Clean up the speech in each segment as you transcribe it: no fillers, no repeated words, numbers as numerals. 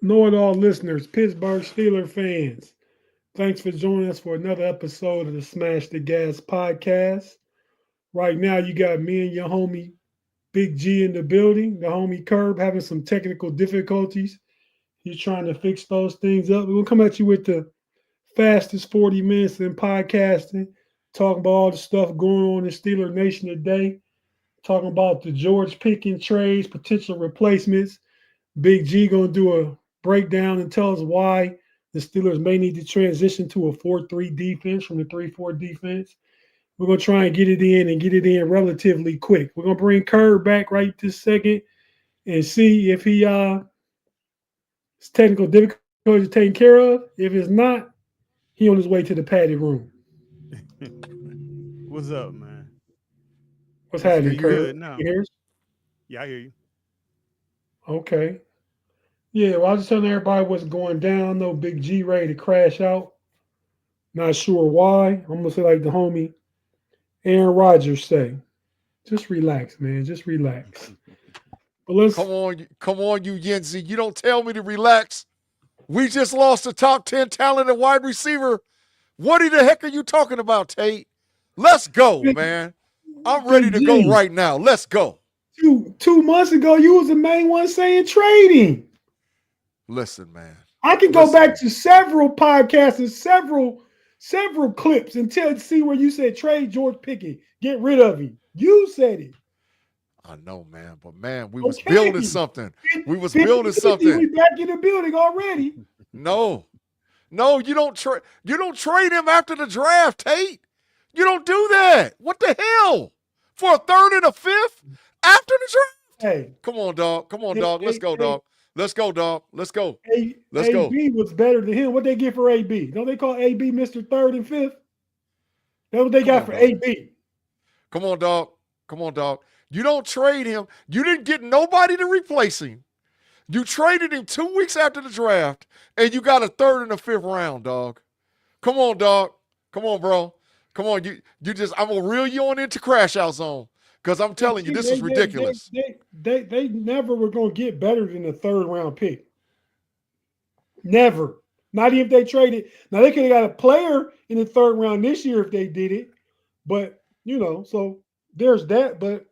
KnoItAllz listeners, Pittsburgh Steelers fans, thanks for joining us for another episode of the Smash the Gas podcast. Right now, you got me and your homie Big G in the building. The homie Kerb having some technical difficulties. He's trying to fix those things up. We're gonna come at you with the fastest 40 minutes in podcasting, talking about all the stuff going on in Steeler Nation today, talking about the George Pickens trades, potential replacements. Big G gonna do a breakdown and tell us why the Steelers may need to transition to a 4-3 defense from the 3-4 defense. We're gonna try and get it in and get it in relatively quick. We're gonna bring Kerr back right this second and see if his technical difficulties are taken care of. If it's not, he on his way to the padded room. What's up, man? What's Yes, sir. happening, You Kerr? good now? You hear us? Yeah, I hear you. Okay. Yeah, well, I was just telling everybody what's going down. No Big G ready to crash out. Not sure why. I'm gonna say like the homie Aaron Rodgers say, just relax, man. Just relax. But let's Come on, you Yenzi. You don't tell me to relax. We just lost a top 10 talent at wide receiver. What the heck are you talking about, Tate? Let's go, Big, man. I'm ready Big to go G. right now. Let's go. Two months ago, you was the main one saying trading. Listen, man. I can go Listen, back man. to several podcasts and several clips and see where you said trade George Pickens, get rid of him. You said it. I know, man. But, man, we was Okay. building something. We was 50, building 50, something. we back in the building already. No. No, you don't trade. You don't trade him after the draft, Tate. You don't do that. What the hell? For a third and a fifth after the draft? Hey, Come on, dog. Come on, dog. Let's go, hey, dog. Let's go, dog. Let's go. Let's go. AB was better than him. What they get for AB? Don't they call AB Mr. Third and Fifth? That's what they Come got on, for dog. AB. Come on, dog. Come on, dog. You don't trade him. You didn't get nobody to replace him. You traded him 2 weeks after the draft, and you got a third and a fifth round, dog. Come on, dog. Come on, bro. Come on. You just I'm gonna reel you on into crash out zone. Because I'm telling you, See, this is ridiculous. they never were going to get better than a third round pick. Never. Not even if they traded. Now they could have got a player in the third round this year if they did it. But so there's that. But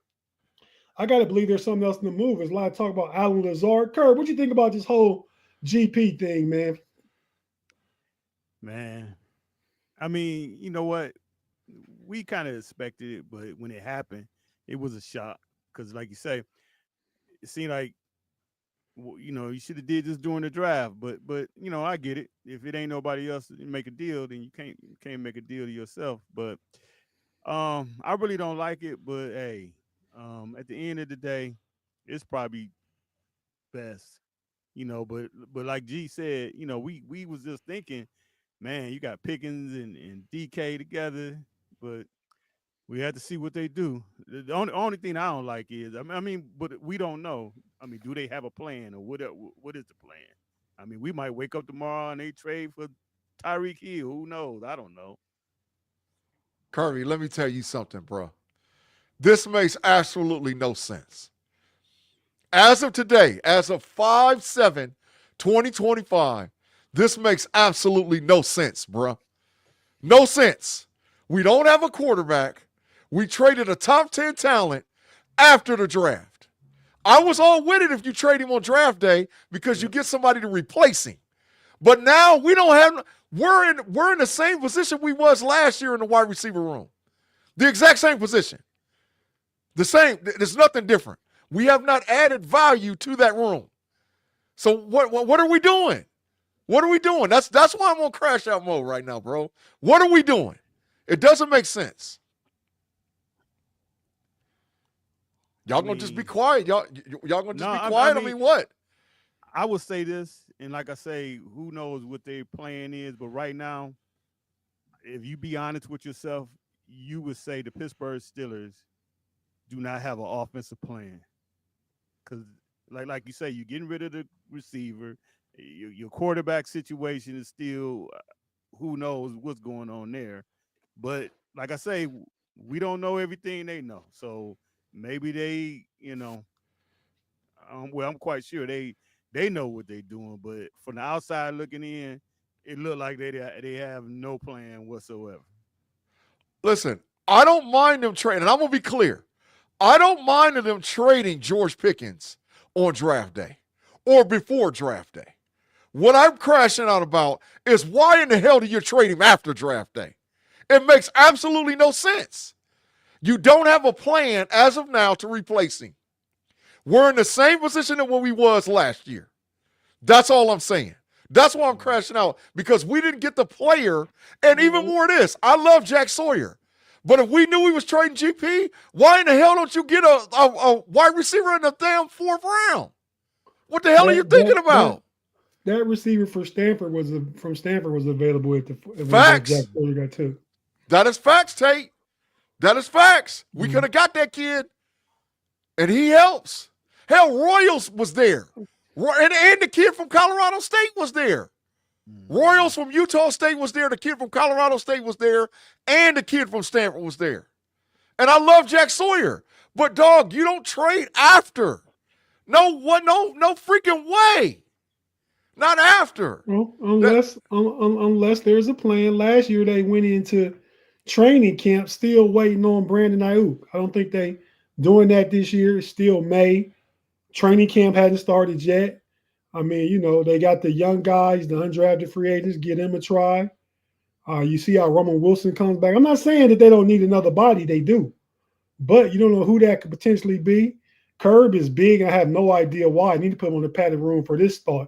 I got to believe there's something else in the move. There's a lot of talk about Alan Lazard. Kurt, what you think about this whole GP thing, man? Man. I mean, you know what? We kind of expected it, but when it happened, it was a shock. Because, like you say, it seemed like you should have did this during the draft. But I get it. If it ain't nobody else to make a deal, then you can't make a deal to yourself. But I really don't like it. But hey, at the end of the day, it's probably best. But like G said, we was just thinking, man, you got Pickens and DK together, but we had to see what they do. The only thing I don't like is, but we don't know. I mean, do they have a plan, or what is the plan? I mean, we might wake up tomorrow and they trade for Tyreek Hill. Who knows? I don't know. Kirby, let me tell you something, bro. This makes absolutely no sense. As of today, as of 5/7/2025, this makes absolutely no sense, bro. No sense. We don't have a quarterback. We traded a top 10 talent after the draft. I was all with it if you trade him on draft day because you Yep. get somebody to replace him. But now we don't have we're in the same position we was last year in the wide receiver room. The exact same position. The same. There's nothing different. We have not added value to that room. So what are we doing? What are we doing? That's why I'm on crash out mode right now, bro. What are we doing? It doesn't make sense. I Y'all gonna just be mean, quiet. Y'all gonna no, just be I quiet? I mean, mean, what? I would say this, and like I say, who knows what their plan is, but right now, if you be honest with yourself, you would say the Pittsburgh Steelers do not have an offensive plan. Because, like you say, you're getting rid of the receiver. Your quarterback situation is still, who knows what's going on there. But like I say, we don't know everything they know. So maybe they, well, I'm quite sure they know what they're doing. But from the outside looking in, it looked like they have no plan whatsoever. Listen, I don't mind them trading. And I'm going to be clear. I don't mind them trading George Pickens on draft day or before draft day. What I'm crashing out about is why in the hell do you trade him after draft day? It makes absolutely no sense. You don't have a plan as of now to replace him. We're in the same position that when we was last year. That's all I'm saying. That's why I'm crashing out, because we didn't get the player. And even more this, I love Jack Sawyer. But if we knew he was trading GP, why in the hell don't you get a wide receiver in the damn 4th round? What the hell are you thinking about? That receiver from Stanford was available at the facts. Jack Sawyer got took. That is facts, Tate. That is facts. We could have got that kid, and he helps. Hell, Royals was there. And the kid from Colorado State was there. Royals from Utah State was there. The kid from Colorado State was there. And the kid from Stanford was there. And I love Jack Sawyer. But, dog, you don't trade after. No freaking way. Not after. Well, unless there's a plan. Last year they went into training camp still waiting on Brandon Ayuk. I don't think they doing that this year. It's still May. Training camp hadn't started yet. I mean, they got the young guys, the undrafted free agents, get them a try. You see how Roman Wilson comes back. I'm not saying that they don't need another body. They do. But you don't know who that could potentially be. Kerby is big. I have no idea why. I need to put him on the padded room for this thought.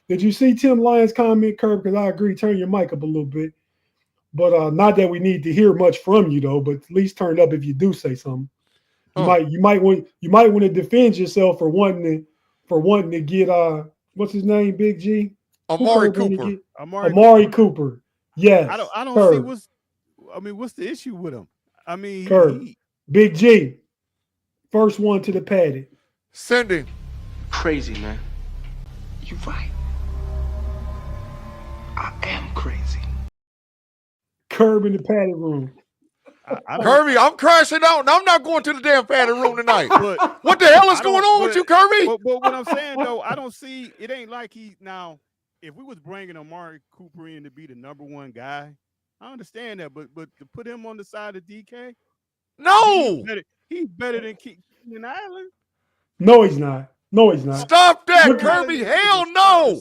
Did you see Tim Lyons comment, Kerby? Because I agree, turn your mic up a little bit. But not that we need to hear much from you, though, but at least turn it up if you do say something. You might want to defend yourself for wanting to get what's his name, Big G? Amari Cooper. Amari Cooper. Yes. I don't see what's the issue with him? I mean, Big G. First one to the padded. Send him. Crazy, man. You right. I am crazy. Kerby in the padded room. Kerby, I'm crashing out, and I'm not going to the damn padded room tonight. But what the hell is going on with you, Kerby? But what I'm saying, though, I don't see – it ain't like now, if we was bringing Amari Cooper in to be the number one guy, I understand that. But to put him on the side of DK? No. He's better than Keenan Allen. No, he's not. No, he's not. Stop that, Kerby. Hell no.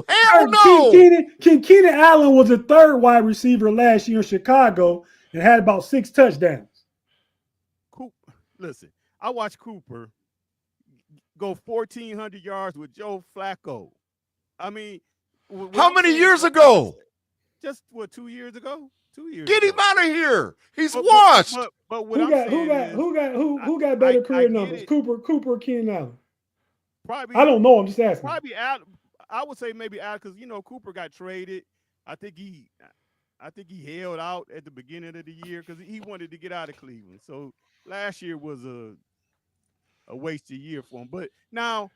Hell no. Keenan Allen was a 3rd wide receiver last year in Chicago and had about 6 touchdowns. Listen, I watched Cooper go 1,400 yards with Joe Flacco. I mean, how many years ago? Just 2 years ago? 2 years. Get him out of here. He's washed. But what who got better career numbers? Cooper or Keenan Allen? Probably. I don't know. I'm just asking. Probably out. I would say maybe out because Cooper got traded. I think he held out at the beginning of the year because he wanted to get out of Cleveland. So last year was a wasted year for him. But now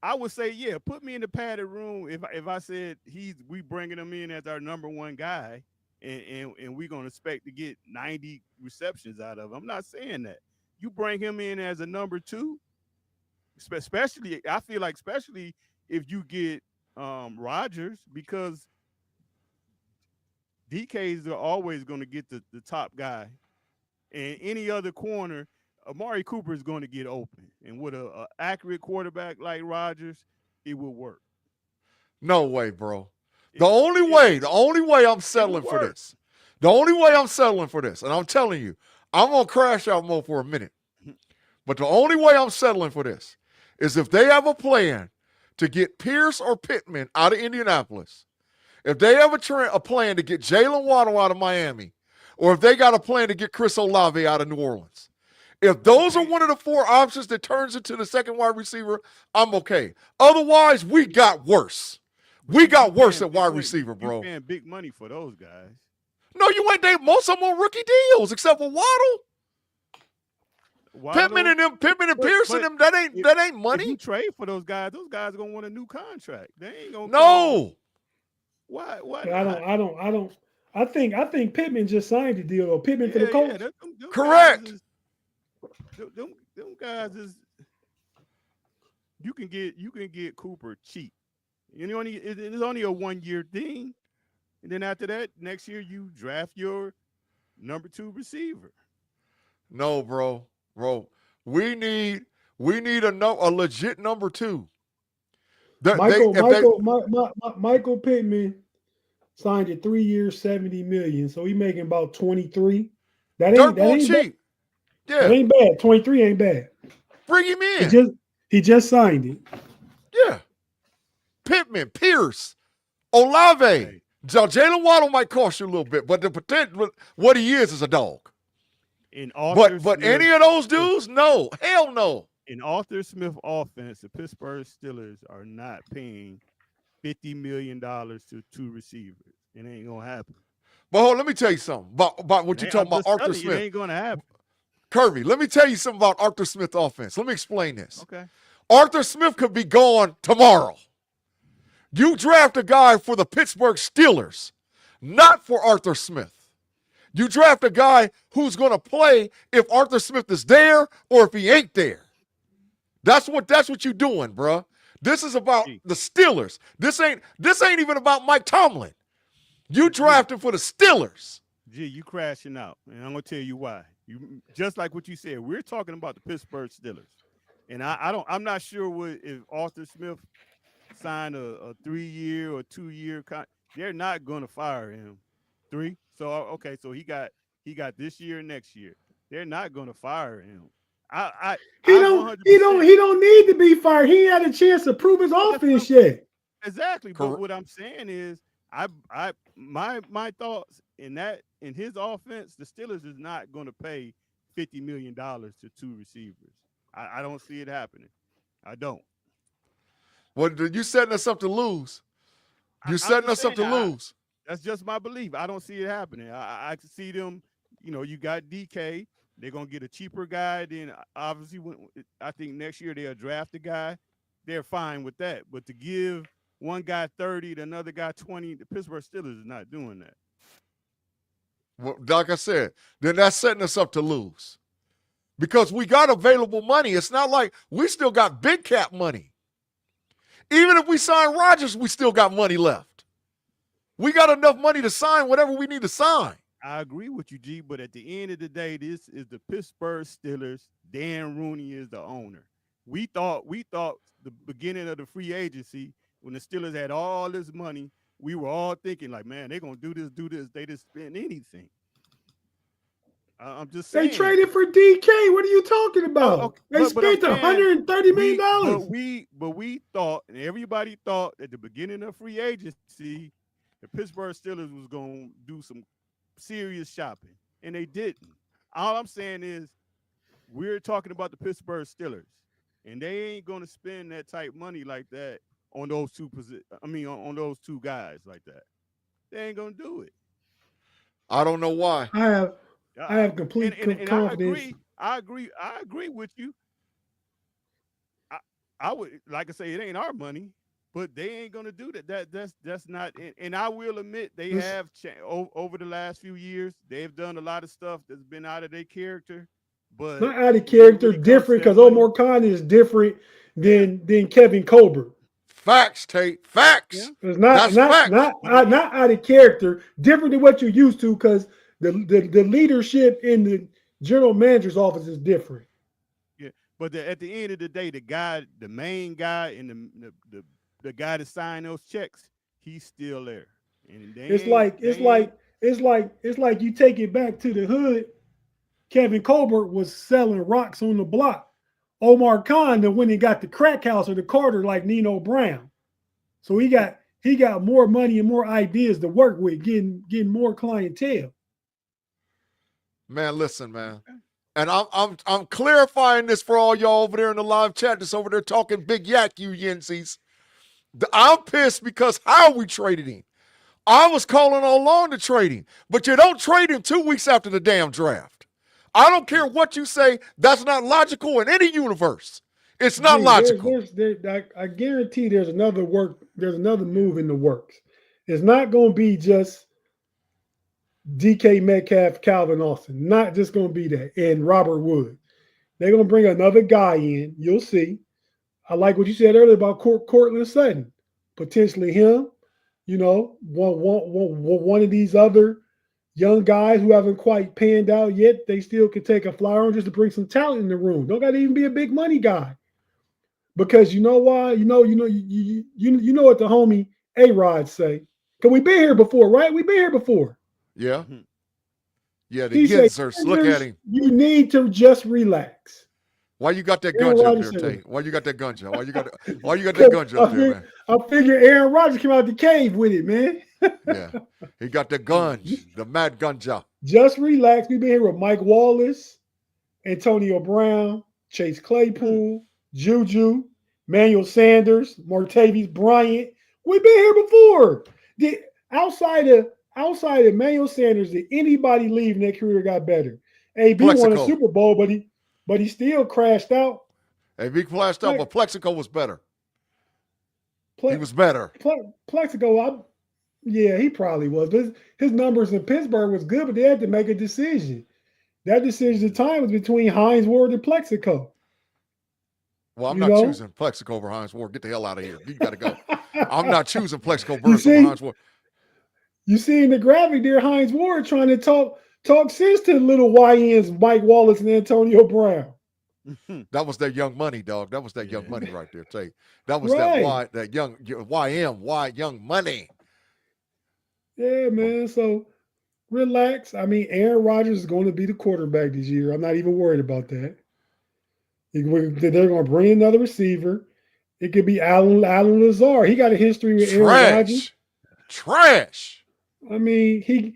I would say, yeah, put me in the padded room if I said we bringing him in as our number one guy. And we're going to expect to get 90 receptions out of him. I'm not saying that. You bring him in as a number 2, especially if you get Rodgers, because DKs are always going to get the top guy. And any other corner, Amari Cooper is going to get open. And with an accurate quarterback like Rodgers, it will work. No way, bro. The only way I'm settling for this. The only way I'm settling for this, and I'm telling you, I'm going to crash out more for a minute. But the only way I'm settling for this is if they have a plan to get Pierce or Pittman out of Indianapolis, if they have a plan to get Jalen Waddle out of Miami, or if they got a plan to get Chris Olave out of New Orleans, if those are one of the 4 options that turns into the second wide receiver, I'm okay. Otherwise, we got worse. We got worse at wide receiver, bro. You're paying big money for those guys. No, you ain't. Most of them on rookie deals, except for Waddle. Pittman and Pierce and them. That ain't money. If you trade for those guys are gonna want a new contract. They ain't gonna. No. Why? I don't. I think Pittman just signed the deal though. Pittman for the Colts. Them correct. Them guys is. You can get Cooper cheap. It's only a 1-year thing, and then after that, next year you draft your number 2 receiver. No, bro. We need a legit number 2. Michael Pittman signed a 3 years, $70 million. So he making about 23. That ain't cheap. Bad. Yeah. That ain't bad. 23 ain't bad. Bring him in. He just signed it. Yeah. Pittman, Pierce, Olave. Hey. Jalen Waddle might cost you a little bit, but the potential, what he is a dog. But any of those dudes, no. Hell no. In Arthur Smith offense, the Pittsburgh Steelers are not paying $50 million to 2 receivers. It ain't going to happen. But hold on, let me tell you something about what you're talking about, Arthur Smith. It ain't going to happen. Kerby, let me tell you something about Arthur Smith offense. Let me explain this. Okay. Arthur Smith could be gone tomorrow. You draft a guy for the Pittsburgh Steelers, not for Arthur Smith. You draft a guy who's going to play if Arthur Smith is there or if he ain't there. That's what you're doing, bro. This is about the Steelers. This ain't even about Mike Tomlin. You drafted for the Steelers. Gee, you crashing out, and I'm gonna tell you why. You just like what you said. We're talking about the Pittsburgh Steelers, and I'm not sure if Arthur Smith signed a 3-year or 2-year contract. They're not gonna fire him. 3. So okay, so he got this year and next year. They're not gonna fire him. He don't need to be fired. He had a chance to prove his offense yet. Exactly. But what I'm saying is, my thoughts in his offense, the Steelers is not going to pay $50 million to 2 receivers. I don't see it happening. I don't. Well, you're setting us up to lose. You're setting us up to lose. That's just my belief. I don't see it happening. I can see them. You got DK. They're going to get a cheaper guy. Then, obviously, I think next year they'll draft a guy. They're fine with that. But to give one guy 30 to another guy 20, the Pittsburgh Steelers is not doing that. Well, like I said, then that's setting us up to lose. Because we got available money. It's not like we still got big cap money. Even if we sign Rodgers, we still got money left. We got enough money to sign whatever we need to sign. I agree with you, G, but at the end of the day, this is the Pittsburgh Steelers. Dan Rooney is the owner. We thought the beginning of the free agency, when the Steelers had all this money, we were all thinking like, man, they're going to do this. They didn't spend anything. I'm just saying. They traded for DK. What are you talking about? Okay, they spent $130 million. But we thought, and everybody thought at the beginning of free agency, the Pittsburgh Steelers was going to do some serious shopping, and they didn't. All I'm saying is we're talking about the Pittsburgh Steelers, and they ain't going to spend that type money like that on those on those 2 guys like that. They ain't going to do it. I don't know why. I have complete confidence. I agree with you. I would, like I say, it ain't our money, but they ain't gonna do that. That's not. And I will admit they have over the last few years. They've done a lot of stuff that's been out of their character, but not out of character. Different because Omar Khan is different than Kevin Colbert. Facts, Tate. Facts. Yeah. It's not out of character. Different than what you're used to because the leadership in the general manager's office is different. Yeah, but at the end of the day, the main guy, and the guy that signed those checks, he's still there. And it's like you take it back to the hood. Kevin Colbert was selling rocks on the block. Omar Khan then went and got the crack house or the Carter like Nino Brown. So he got more money and more ideas to work with, getting more clientele. Man, listen, man. And I'm clarifying this for all y'all over there in the live chat that's over there talking big yak, you Yensies. I'm pissed because how we traded him. I was calling all along to trade him, but you don't trade him 2 weeks after the damn draft. I don't care what you say. That's not logical in any universe. It's not logical. I guarantee there's another move in the works. It's not going to be just DK Metcalf, Calvin Austin. Not just going to be that. And Robert Wood. They're going to bring another guy in. You'll see. I like what you said earlier about Cortland Sutton. Potentially him, one of these other young guys who haven't quite panned out yet. They still could take a flyer on just to bring some talent in the room. Don't got to even be a big money guy. Because you know why? You know what the homie A-Rod say. Because we've been here before, right? We've been here before. Yeah. Yeah, He the said, Ginsers, look at him. You need to just relax. Why you got that Aaron gunja up Rodgers there, said Tate? Why you got that gunja? Why you got that gunja up there, man? I figure Aaron Rodgers came out the cave with it, man. Yeah. He got the gunge, the mad gunja. Just relax. We've been here with Mike Wallace, Antonio Brown, Chase Claypool, Juju, Manuel Sanders, Martavis Bryant. We've been here before. Outside of Manuel Sanders, did anybody leave and their career got better? AB won a Super Bowl, but he still crashed out. AB crashed out, but Plexico was better. He was better. Plexico, yeah, he probably was. But his numbers in Pittsburgh was good, but they had to make a decision. That decision at the time was between Hines Ward and Plexico. Well, I'm not choosing Plexico over Hines Ward. Get the hell out of here. You got to go. I'm not choosing Plexico Burns over Hines Ward. You see in the graphic there, Hines Ward trying to talk sense to the little YNs, Mike Wallace and Antonio Brown. That was that young money, dog. That was that young money right there, Tate. That was that young young money. Yeah, man. So relax. I mean, Aaron Rodgers is going to be the quarterback this year. I'm not even worried about that. They're going to bring another receiver. It could be Alan Lazard. He got a history with Aaron Rodgers. Trash. I mean, he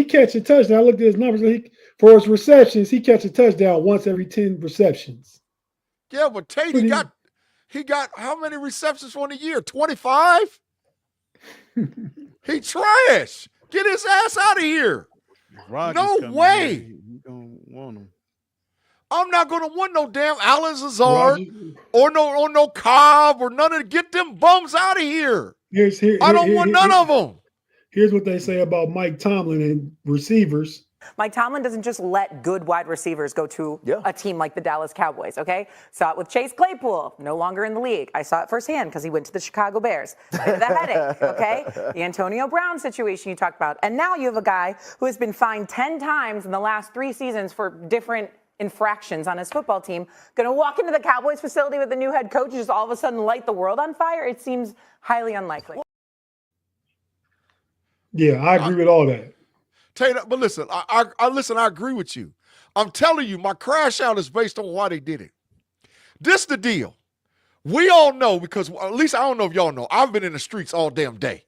catch a touchdown. I looked at his numbers. For his receptions, he catch a touchdown once every 10 receptions. Yeah, but Tate, he got how many receptions for the year? 25? He trash. Get his ass out of here. No way. You don't want him. I'm not going to want no damn Alan Lazard or no Cobb or none of get them bums out of here. I don't want none of them. Here's what they say about Mike Tomlin and receivers. Mike Tomlin doesn't just let good wide receivers go to a team like the Dallas Cowboys, okay? Saw it with Chase Claypool, no longer in the league. I saw it firsthand because he went to the Chicago Bears. The headache, okay? The Antonio Brown situation you talked about. And now you have a guy who has been fined 10 times in the last 3 seasons for different infractions on his football team, going to walk into the Cowboys facility with a new head coach and just all of a sudden light the world on fire? It seems highly unlikely. Yeah, I agree with all that. Tate, but listen, I agree with you. I'm telling you, my crash out is based on why they did it. This the deal. We all know, because at least I don't know if y'all know, I've been in the streets all damn day.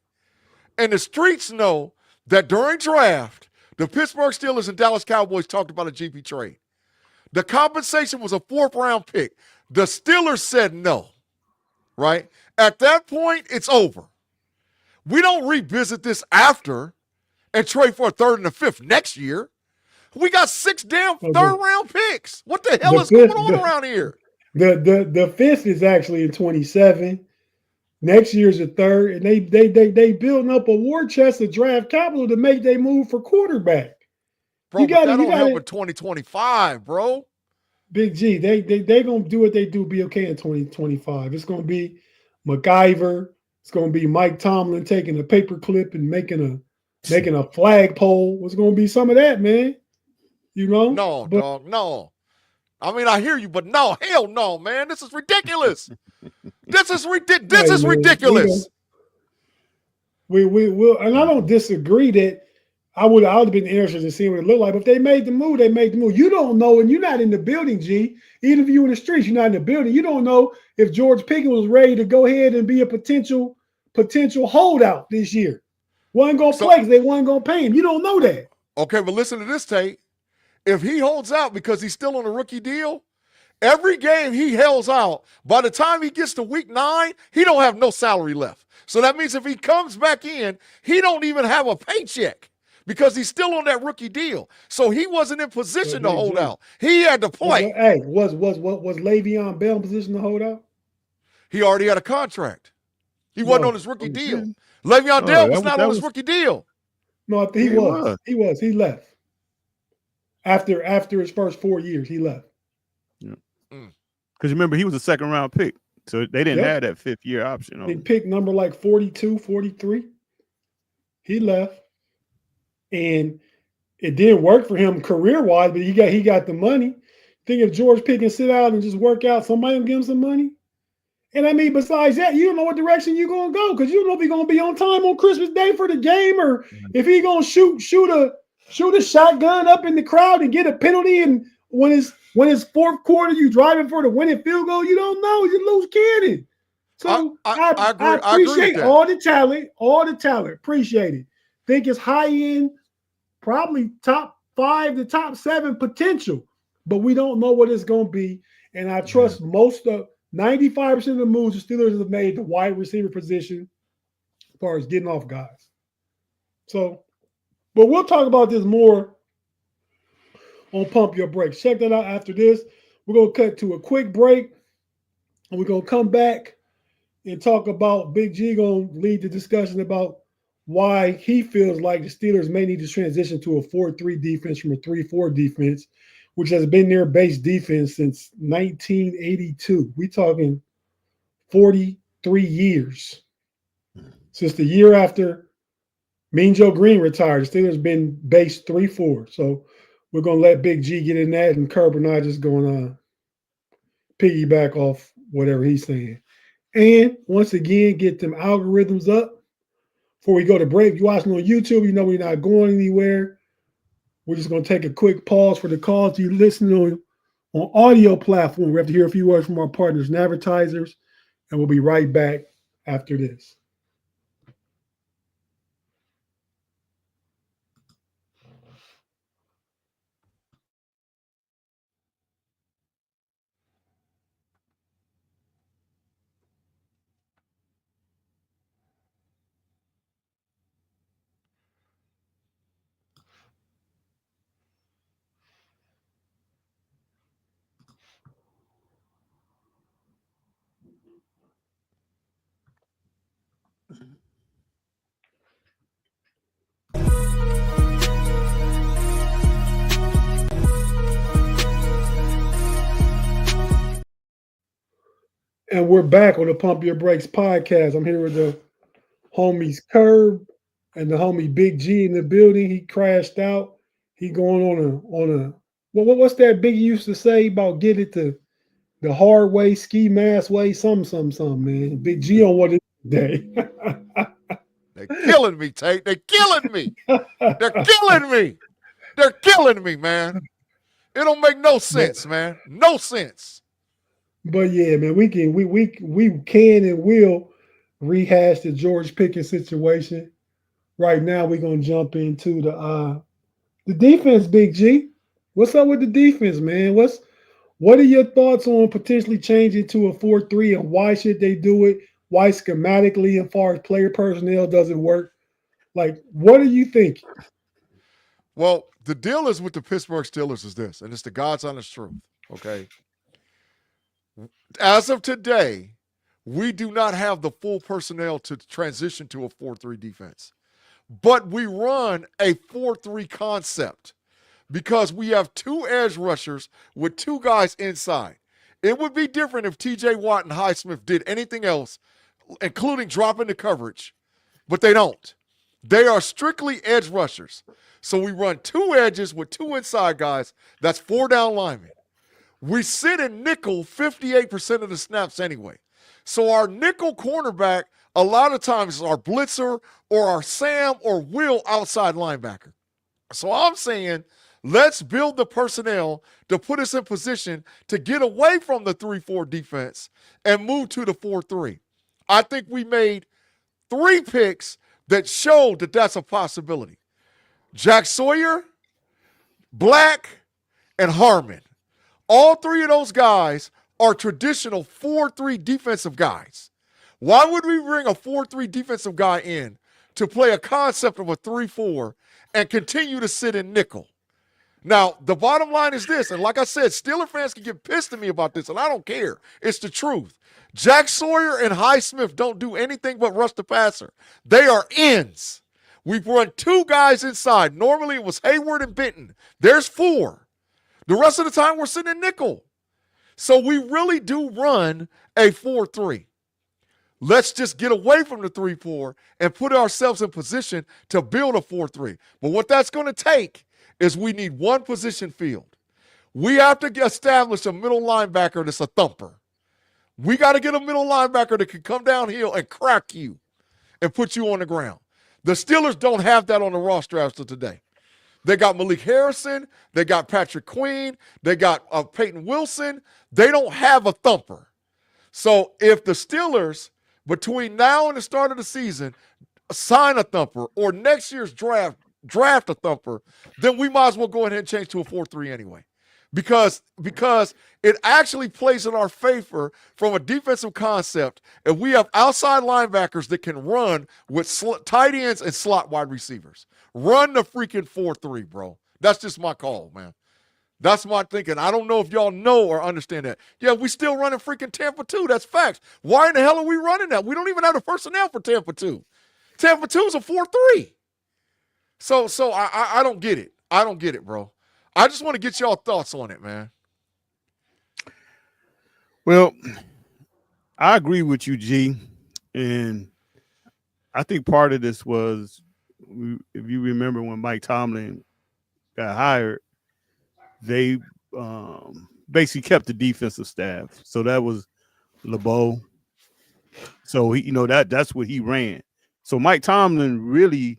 And the streets know that during draft, the Pittsburgh Steelers and Dallas Cowboys talked about a GP trade. The compensation was a 4th-round pick. The Steelers said no, right? At that point, it's over. We don't revisit this after and trade for a 3rd and a 5th next year. We got 6 damn 3rd-round picks. What the hell is going on around here? The 5th is actually in 27. Next year's the 3rd, and they building up a war chest of draft capital to make they move for quarterback. Bro, that don't help in 2025, bro. Big G, they gonna do what they do, be okay in 2025. It's gonna be MacGyver. It's gonna be Mike Tomlin taking a paper clip and making a flagpole. It's gonna be some of that, man. No, dog, no. I mean, I hear you, but no, hell no, man. This is ridiculous. This is ridiculous. We will, and I don't disagree that I would have been interested in seeing what it looked like. But if they made the move, they made the move. You don't know, and you're not in the building, G. Even if you're in the streets, you're not in the building. You don't know if George Pickens was ready to go ahead and be a potential holdout this year. Wasn't going to play because they wasn't going to pay him. You don't know that. Okay, but listen to this, Tate. If he holds out because he's still on a rookie deal, every game he holds out, by the time he gets to week 9, he don't have no salary left. So that means if he comes back in, he don't even have a paycheck because he's still on that rookie deal. So he wasn't in position to hold out. He had to play. Hey, was Le'Veon Bell in position to hold out? He already had a contract. He wasn't on his rookie deal. Le'Veon Bell was not on his rookie deal. No, he was. He was. He left. After his first 4 years, he left. Yeah. Because remember, he was a 2nd-round pick. So they didn't Yep. have that 5th-year option. They picked number like 42, 43. He left. And it didn't work for him career-wise, but he got the money. Think if George Pickens sit out and just work out, somebody will give him some money. And I mean, besides that, you don't know what direction you're gonna go because you don't know if he's gonna be on time on Christmas Day for the game or if he's gonna shoot a shotgun up in the crowd and get a penalty. And when it's fourth quarter, you driving for the winning field goal, you don't know. You lose cannon. So I appreciate all the talent. Appreciate it. Think it's high end, probably top 5 to top 7 potential, but we don't know what it's gonna be. And I trust 95% of the moves the Steelers have made the wide receiver position as far as getting off guys. So, but we'll talk about this more on Pump Your Brakes. Check that out after this. We're going to cut to a quick break, and we're going to come back and talk about Big G going to lead the discussion about why he feels like the Steelers may need to transition to a 4-3 defense from a 3-4 defense, which has been their base defense since 1982. We talking 43 years. Since the year after Mean Joe Greene retired, the Steelers been base 3-4. So we're going to let Big G get in that, and Kerby and I just going to piggyback off whatever he's saying. And once again, get them algorithms up before we go to break. If you're watching on YouTube, you know we're not going anywhere. We're just going to take a quick pause for the calls. You listening on audio platform. We have to hear a few words from our partners and advertisers, and we'll be right back after this. And we're back on the Pump Your Brakes podcast. I'm here with the homies Kerb and the homie Big G in the building. He crashed out. He going on a what's that Big used to say about get it the hard way, ski mask way, some, man. Big G on what it is today. They're killing me, Tate. They're killing me. They're killing me. They're killing me, man. It don't make no sense, man. No sense. But yeah, man, we can and will rehash the George Pickens situation. Right now, we're gonna jump into the defense, Big G. What's up with the defense, man? What are your thoughts on potentially changing to a 4-3 and why should they do it? Why schematically and far as player personnel doesn't work? Like, what are you thinking? Well, the deal is with the Pittsburgh Steelers is this, and it's the God's honest truth, okay? As of today, we do not have the full personnel to transition to a 4-3 defense. But we run a 4-3 concept because we have 2 edge rushers with 2 guys inside. It would be different if T.J. Watt and Highsmith did anything else, including dropping the coverage, but they don't. They are strictly edge rushers. So we run 2 edges with 2 inside guys. That's 4 down linemen. We sit in nickel 58% of the snaps anyway. So our nickel cornerback a lot of times is our blitzer or our Sam or Will outside linebacker. So I'm saying let's build the personnel to put us in position to get away from the 3-4 defense and move to the 4-3. I think we made 3 picks that showed that that's a possibility. Jack Sawyer, Black, and Harmon. All 3 of those guys are traditional 4-3 defensive guys. Why would we bring a 4-3 defensive guy in to play a concept of a 3-4 and continue to sit in nickel? Now, the bottom line is this, and like I said, Steeler fans can get pissed at me about this, and I don't care. It's the truth. Jack Sawyer and Highsmith don't do anything but rush the passer. They are ends. We've run 2 guys inside. Normally it was Hayward and Benton. There's 4. The rest of the time we're sitting in nickel. So we really do run a 4-3. Let's just get away from the 3-4 and put ourselves in position to build a 4-3. But what that's going to take is we need one position field. We have to establish a middle linebacker that's a thumper. We got to get a middle linebacker that can come downhill and crack you and put you on the ground. The Steelers don't have that on the roster as of today. They got Malik Harrison. They got Patrick Queen. They got Peyton Wilson. They don't have a thumper. So if the Steelers, between now and the start of the season, sign a thumper or next year's draft a thumper, then we might as well go ahead and change to a 4-3 anyway. Because it actually plays in our favor from a defensive concept if we have outside linebackers that can run with tight ends and slot wide receivers. Run the freaking 4-3, bro. That's just my call, man. That's my thinking. I don't know if y'all know or understand that. Yeah, we still running freaking Tampa 2. That's facts. Why in the hell are we running that? We don't even have the personnel for Tampa 2. Tampa 2 is a 4-3. So I don't get it. I don't get it, bro. I just want to get y'all thoughts on it, man. Well, I agree with you, G. And I think part of this was, if you remember when Mike Tomlin got hired, they basically kept the defensive staff. So that was LeBeau. So he, that's what he ran. So Mike Tomlin really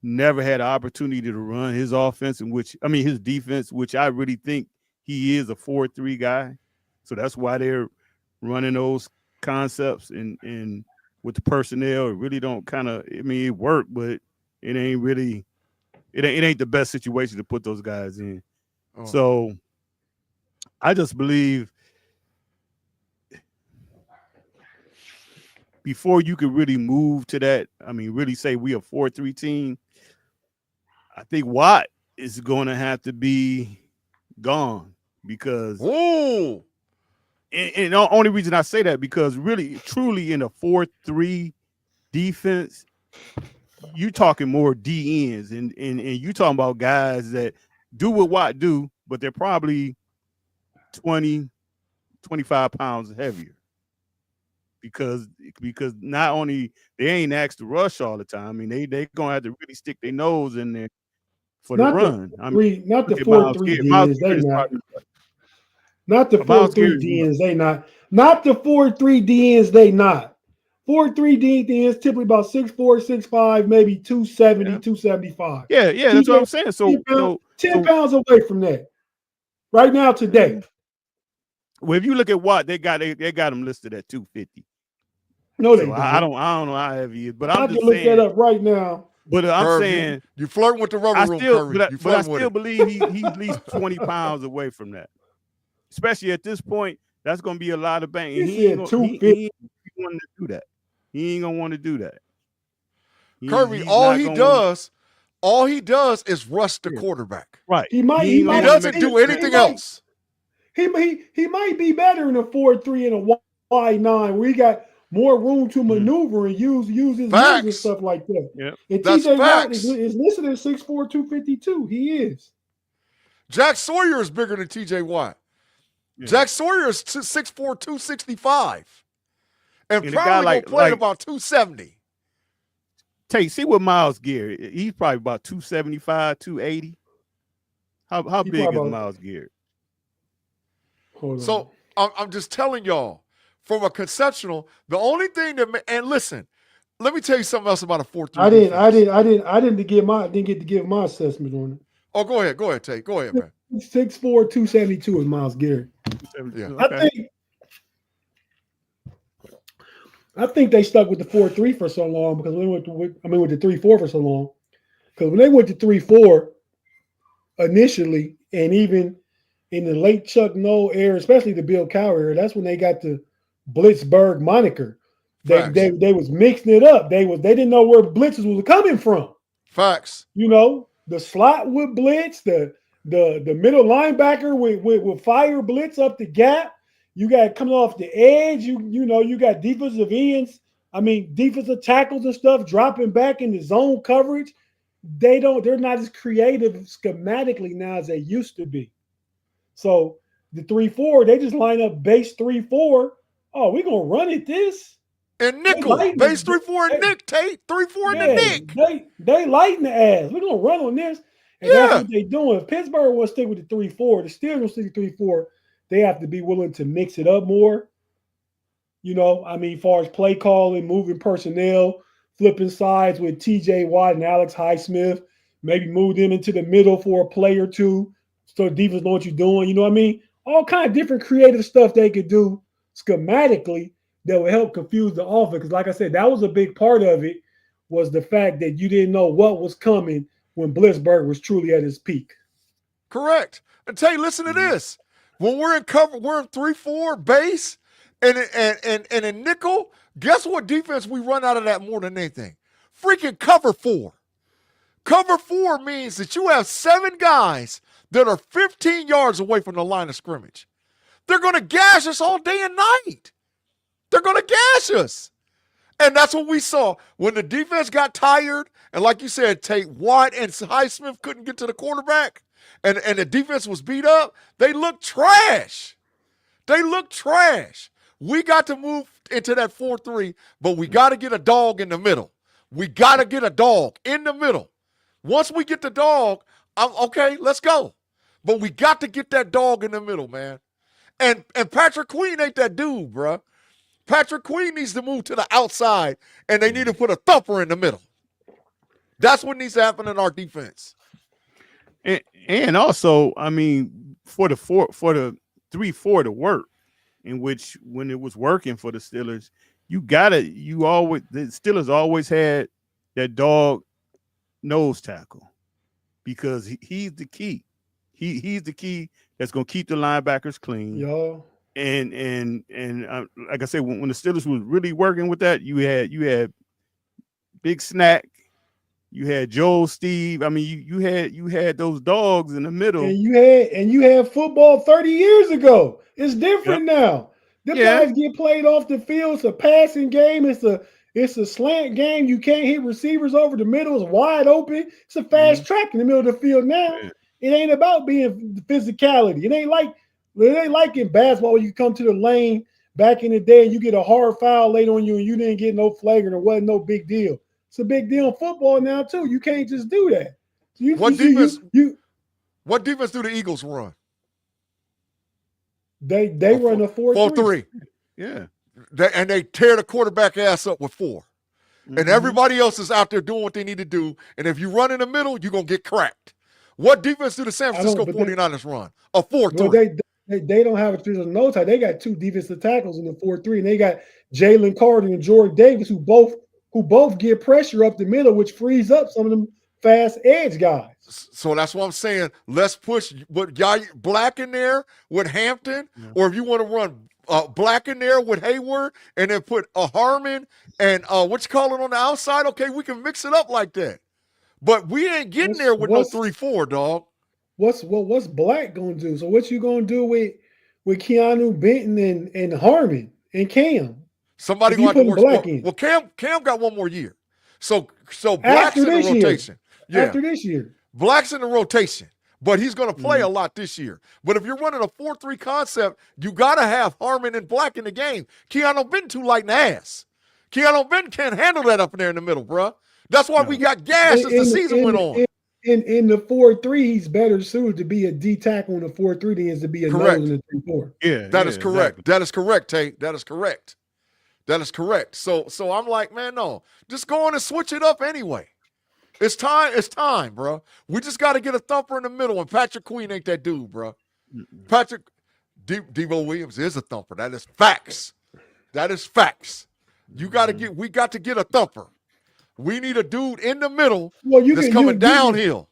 never had an opportunity to run his offense, his defense, which I really think he is a 4-3 guy. So that's why they're running those concepts and with the personnel. It really don't it worked, but it ain't really, it ain't the best situation to put those guys in. Oh. So I just believe before you could really move to that, really say we a 4-3 team, I think Watt is going to have to be gone because and the only reason I say that because really, truly in a 4-3 defense, you talking more D ends and you talking about guys that do what Watt do, but they're probably 20, 25 pounds heavier. Because not only they ain't asked to rush all the time. They gonna have to really stick their nose in there for the run. Not the 4-3 DNs, they not. Not the 4-3 DNs, they not. Not the 4-3 DNs, they not. 4-3 DNs typically about 6'4", 6'5", maybe 270, 275. Yeah, that's what I'm saying. So 10 pounds away from that. Right now, today. Well, if you look at Watt, they got him listed at 250. No, they don't. I don't know how heavy he is, but I'm just saying. Look that up right now. But I'm saying you flirting with the rubber room, Kerby. But I still believe he's at least 20 pounds away from that. Especially at this point, that's going to be a lot of bang. He ain't going to do that. He ain't going to want to do that. Kerby, all he does is rush the quarterback. Right. He doesn't do anything else. He might be better in a 4-3 and a wide 9 where he got more room to maneuver and use his moves and stuff like that. Yep. And TJ Watt is listed at 6'4", 252. He is. Jack Sawyer is bigger than TJ Watt. Yeah. Jack Sawyer is 6'4", 265. And probably played about 270. Tate, see what Myles Garrett. He's probably about 275, 280. How big is Myles Garrett? So I'm just telling y'all, from a conceptual, the only thing and listen, let me tell you something else about a 4-3. I didn't get to give my assessment on it. Oh, go ahead, Tate. Go ahead, man. 6'4", 272 is Myles Garrett. Yeah. Okay. I think they stuck with the 4-3 for so long because with the 3-4 for so long. Because when they went to 3-4 initially, and even in the late Chuck Noll era, especially the Bill Cowher era, that's when they got the Blitzburg moniker. They was mixing it up. They didn't know where blitzes was coming from. Facts. The slot would blitz, the middle linebacker would fire blitz up the gap. You got coming off the edge. You got defensive ends. Defensive tackles and stuff dropping back in the zone coverage. They're not as creative schematically now as they used to be. So the 3-4. They just line up base 3-4. Oh, we're gonna run it this. And nickel, base 3-4 and Nick, Tate, 3-4 and the Nick. They lighten the ass. We're gonna run on this. And that's what they're doing. If Pittsburgh will stick with the 3-4, the Steelers will stick with 3-4. They have to be willing to mix it up more. You know, I mean, as far as play calling, moving personnel, flipping sides with T.J. Watt and Alex Highsmith, maybe move them into the middle for a play or two so the defense know what you're doing. You know what I mean? All kind of different creative stuff they could do schematically that would help confuse the offense. Because like I said, that was a big part of it, was the fact that you didn't know what was coming when Blitzburg was truly at his peak. Correct. And Tate, listen to this. When we're in cover, we're in 3-4 base and in nickel, guess what defense we run out of that more than anything? Freaking cover 4. Cover 4 means that you have 7 guys that are 15 yards away from the line of scrimmage. They're going to gash us all day and night. They're going to gash us. And that's what we saw when the defense got tired. And like you said, Tate, Watt and Highsmith couldn't get to the quarterback. And the defense was beat up. They looked trash. They looked trash. We got to move into that 4-3, but we got to get a dog in the middle. We got to get a dog in the middle. Once we get the dog, okay, let's go. But we got to get that dog in the middle, man. And Patrick Queen ain't that dude, bruh. Patrick Queen needs to move to the outside, and they need to put a thumper in the middle. That's what needs to happen in our defense. And also, I mean, for the 3-4 to work, in which when it was working for the Steelers, the Steelers always had that dog nose tackle because he's the key. He's the key that's going to keep the linebackers clean. Yo. And like I said, when the Steelers was really working with that, you had Big Snack, you had Joel Steve. I mean, you had those dogs in the middle. And you had football 30 years ago. It's different now. The guys get played off the field. It's a passing game. It's a slant game. You can't hit receivers over the middle. It's wide open. It's a fast track in the middle of the field now. Yeah. It ain't about being physicality. It ain't like in basketball where you come to the lane back in the day and you get a hard foul laid on you and you didn't get no flagrant or wasn't no big deal. It's a big deal in football now too. You can't just do that. What defense do the Eagles run? They run a 4-3. Yeah. They tear the quarterback ass up with 4. Mm-hmm. And everybody else is out there doing what they need to do. And if you run in the middle, you're going to get cracked. What defense do the San Francisco 49ers run? A 4-3. Well, they don't have a traditional nose tackle. They got 2 defensive tackles in the 4-3, and they got Jalen Carter and Jordan Davis, who both get pressure up the middle, which frees up some of them fast edge guys. So that's what I'm saying. Let's push Black in there with Hampton, or if you want to run Black in there with Hayward, and then put a Harmon and what you call it on the outside. Okay, we can mix it up like that. But we ain't getting there with no 3-4, dog. What's Black gonna do? So what you gonna do with Keanu Benton and Harmon and Cam? Somebody going to work Black in. Well, Cam got one more year. So Black's in the rotation. Yeah. After this year. Black's in the rotation, but he's going to play a lot this year. But if you're running a 4-3 concept, you got to have Harmon and Black in the game. Keanu Benton too light in the ass. Keanu Benton can't handle that up in there in the middle, bro. That's why we got gas as the season went on. In the 4-3, he's better suited to be a D tackle in the 4-3 than he is to be a nose in the 3-4. Yeah, that is correct. Exactly. That is correct, Tate. That is correct. That is correct. So I'm like, man, no. Just go on and switch it up anyway. It's time, bro. We just got to get a thumper in the middle, and Patrick Queen ain't that dude, bro. Devo Williams is a thumper. That is facts. That is facts. We got to get a thumper. We need a dude in the middle that's coming downhill.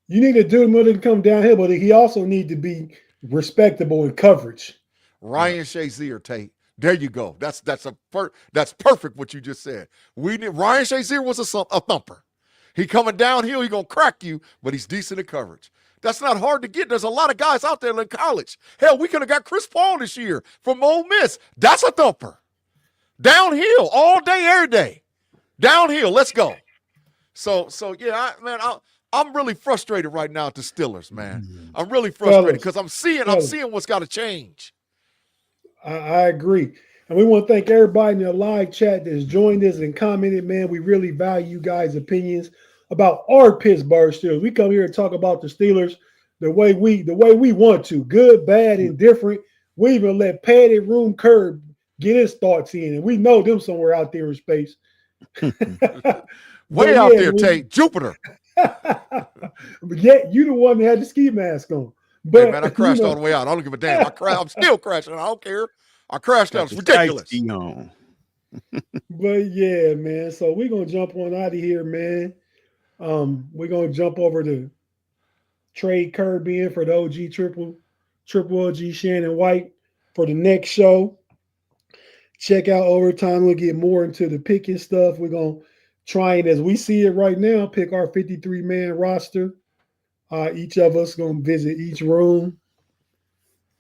You need a dude in the middle to come downhill, but he also need to be respectable in coverage. Ryan Shazier, Tate. There you go. That's perfect what you just said. Ryan Shazier was a thumper. He coming downhill, he gonna crack you, but he's decent in coverage. That's not hard to get. There's a lot of guys out there in college. Hell, we could have got Chris Paul this year from Ole Miss. That's a thumper. Downhill all day, every day. Downhill, let's go. So yeah, I'm really frustrated right now at the Steelers, man. Mm-hmm. I'm really frustrated because I'm seeing what's got to change. I agree. And we want to thank everybody in the live chat that's joined us and commented, man. We really value you guys' opinions about our Pittsburgh Steelers. We come here to talk about the Steelers the way we want to, good, bad, indifferent. We even let Padded Room Kerb get his thoughts in, and we know them somewhere out there in space. Way out there, Tate, Jupiter. But yet you the one that had the ski mask on. But hey, man, I crashed all the way out. I don't give a damn. I'm still crashing. I don't care. I crashed out. It's ridiculous. But yeah, man. So we're gonna jump on out of here, man. We're gonna jump over to trade Kerby in for the OG triple OG Shannon White for the next show. Check out Overtime. We'll get more into the picking stuff. We're gonna try and, as we see it right now, pick our 53-man roster. Each of us gonna visit each room.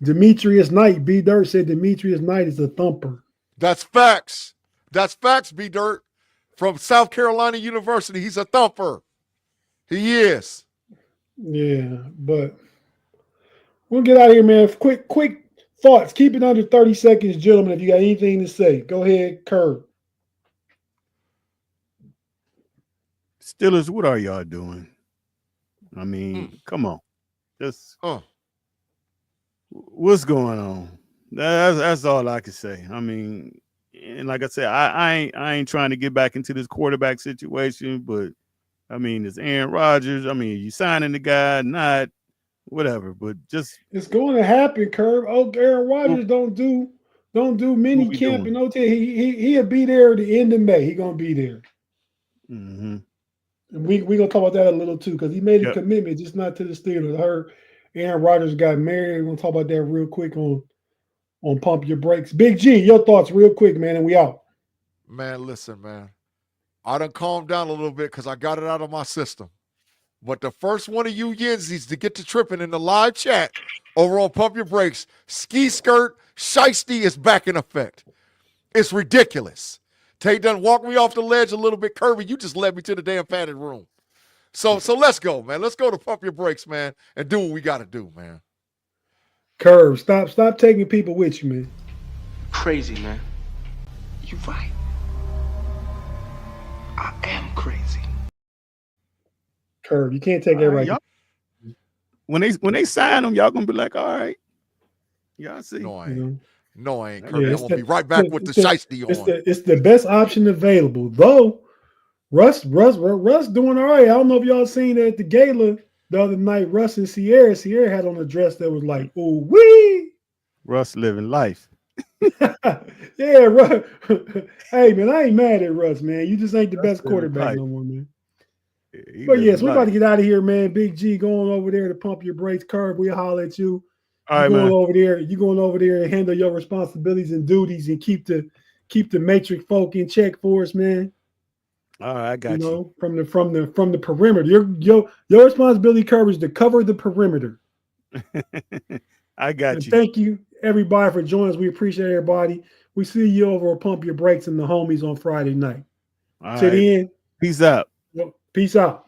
Demetrius Knight, B Dirt said Demetrius Knight is a thumper. That's facts. That's facts, B Dirt. From South Carolina University, he's a thumper. He is. Yeah, but we'll get out of here, man. Quick thoughts. Keep it under 30 seconds, gentlemen. If you got anything to say, go ahead, Kerb. Steelers, what are y'all doing? I mean, come on. Just what's going on? That's all I can say. I mean, and like I said, I ain't trying to get back into this quarterback situation, but I mean, it's Aaron Rodgers. I mean, you signing the guy, not whatever, but just it's going to happen, Kerb. Oh, Aaron Rodgers don't do mini camp and OT. He'll be there at the end of May. He gonna be there. Mm-hmm. And we gonna talk about that a little too, because he made a commitment, just not to the Steelers. I heard Aaron Rodgers got married. We're gonna talk about that real quick on Pump Your Brakes. Big G, your thoughts real quick, man, and we out. Man, listen, man. I done calmed down a little bit because I got it out of my system. But the first one of you Yenzies to get to tripping in the live chat over on Pump Your Brakes, ski skirt, shiesty is back in effect. It's ridiculous. Tate done walked me off the ledge a little bit. Kerby, you just led me to the damn padded room. So let's go, man. Let's go to Pump Your Brakes, man, and do what we got to do, man. Kerb, stop taking people with you, man. Crazy, man. You right. I am crazy. Kerb, you can't take everybody. When they sign them, y'all gonna be like, all right. Y'all see. No, I ain't. No, I ain't, Kerby. I'm going to be right back with the shiesty on. It's the best option available. Though, Russ doing all right. I don't know if y'all seen that at the gala the other night. Russ and Sierra had on a dress that was like, ooh, wee. Russ living life. Yeah, Russ. Hey, man, I ain't mad at Russ, man. You just ain't the best quarterback no more, man. But yes, we're about to get out of here, man. Big G going over there to Pump Your Brakes. Kerb, we'll holler at you. All right, man. You going over there and handle your responsibilities and duties and keep the matrix folk in check for us, man. All right, I got you. From the perimeter. Your responsibility, Kerb, is to cover the perimeter. I got you. Thank you, everybody, for joining us. We appreciate everybody. We see you over at Pump Your Brakes and the homies on Friday night. All Till right. the end. Peace out. Peace out.